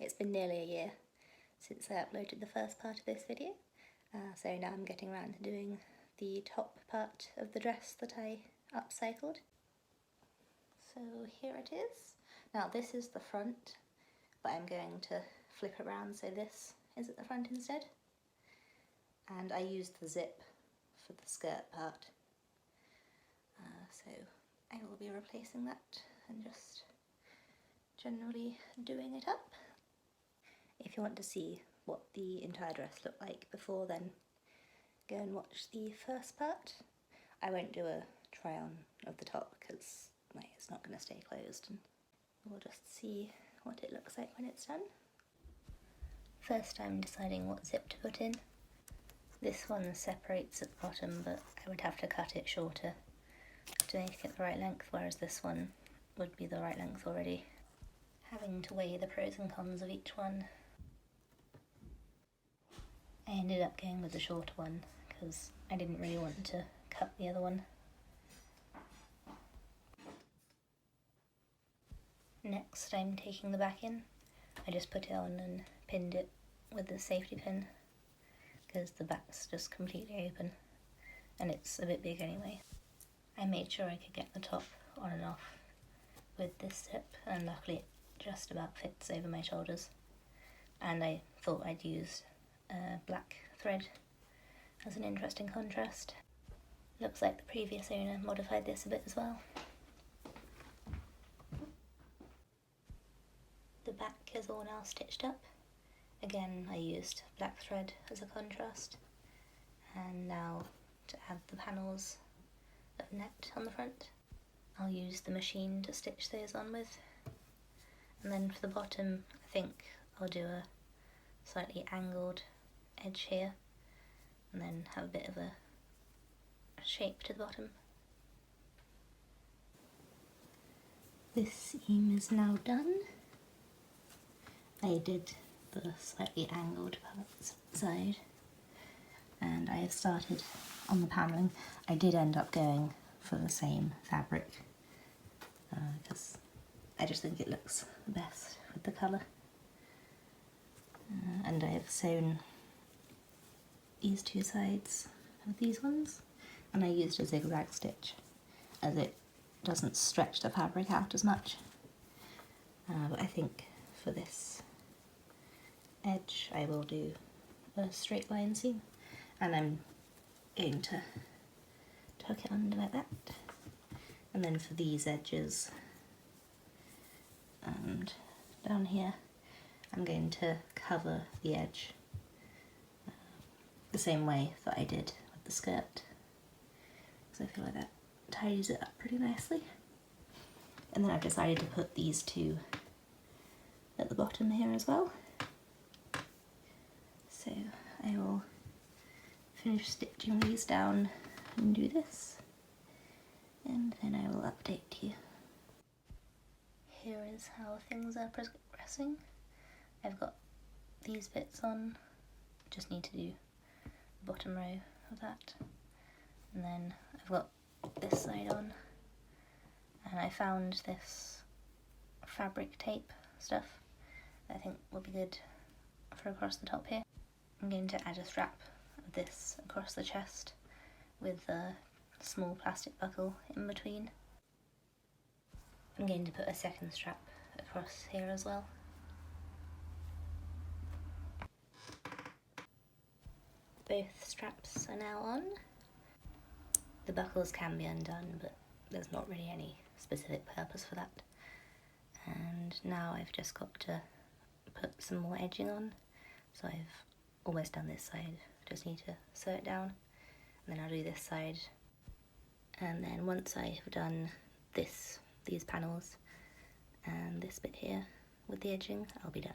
It's been nearly a year since I uploaded the first part of this video, so now I'm getting around to doing the top part of the dress that I upcycled. So here it is. Now this is the front, but I'm going to flip it around so this is at the front instead. And I used the zip for the skirt part, so I will be replacing that and just generally doing it up. If you want to see what the entire dress looked like before, then go and watch the first part. I won't do a try on of the top because it's not going to stay closed, and we'll just see what it looks like when it's done. First, I'm deciding what zip to put in. This one separates at the bottom, but I would have to cut it shorter to make it the right length, whereas this one would be the right length already. Having to weigh the pros and cons of each one, I ended up going with the shorter one because I didn't really want to cut the other one. Next, I'm taking the back in. I just put it on and pinned it with the safety pin because the back's just completely open and it's a bit big anyway. I made sure I could get the top on and off with this zip, and luckily it just about fits over my shoulders. And I thought I'd use black thread as an interesting contrast. Looks like the previous owner modified this a bit as well. The back is all now stitched up. Again, I used black thread as a contrast. And now to add the panels of net on the front, I'll use the machine to stitch those on with. And then for the bottom, I think I'll do a slightly angled edge here and then have a bit of a shape to the bottom. This seam is now done. I did the slightly angled parts side, and I have started on the panelling. I did end up going for the same fabric because I just think it looks the best with the colour. And I have sewn these two sides of these ones, and I used a zigzag stitch as it doesn't stretch the fabric out as much. But I think for this edge I will do a straight line seam, and I'm going to tuck it under like that. And then for these edges and down here, I'm going to cover the edge the same way that I did with the skirt, because I feel like that tidies it up pretty nicely. And then I've decided to put these two at the bottom here as well. So I will finish stitching these down and do this, and then I will update you. Here is how things are progressing. I've got these bits on, just need to do the bottom row of that, and then I've got this side on, and I found this fabric tape stuff that I think will be good for across the top here. I'm going to add a strap of this across the chest with a small plastic buckle in between. I'm going to put a second strap across here as well. Both straps are now on. The buckles can be undone, but there's not really any specific purpose for that. And now I've just got to put some more edging on. So I've almost done this side, just need to sew it down, and then I'll do this side. And then once I have done these panels and this bit here with the edging, I'll be done.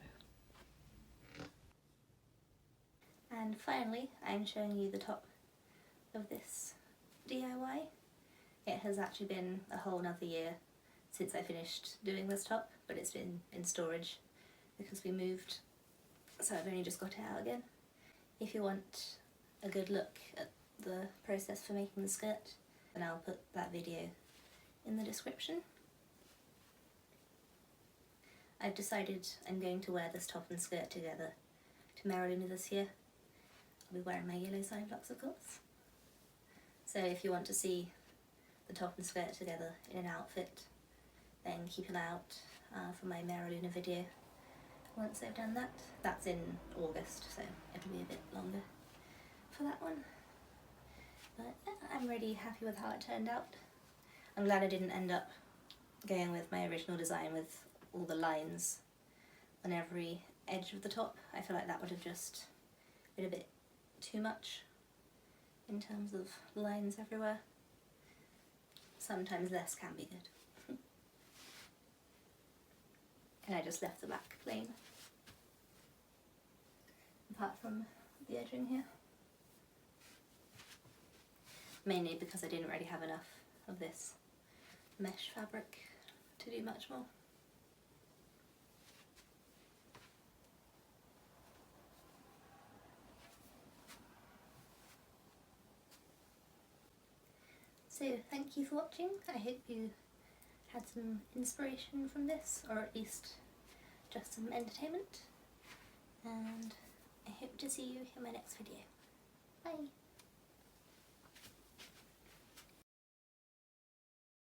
And finally, I'm showing you the top of this DIY. It has actually been a whole nother year since I finished doing this top, but it's been in storage because we moved, so I've only just got it out again. If you want a good look at the process for making the skirt, then I'll put that video in the description. I've decided I'm going to wear this top and skirt together to Merryluna this year. I'll be wearing my yellow Cybergoth, of course. So if you want to see the top and skirt together in an outfit, then keep an eye out for my Merryluna video once I've done that. That's in August, so it'll be a bit longer for that one. But yeah, I'm really happy with how it turned out. I'm glad I didn't end up going with my original design with all the lines on every edge of the top. I feel like that would have just been a bit too much in terms of lines everywhere. Sometimes less can be good. And I just left the back plain, apart from the edging here. Mainly because I didn't really have enough of this mesh fabric to do much more. So thank you for watching. I hope you had some inspiration from this, or at least just some entertainment. And I hope to see you in my next video. Bye!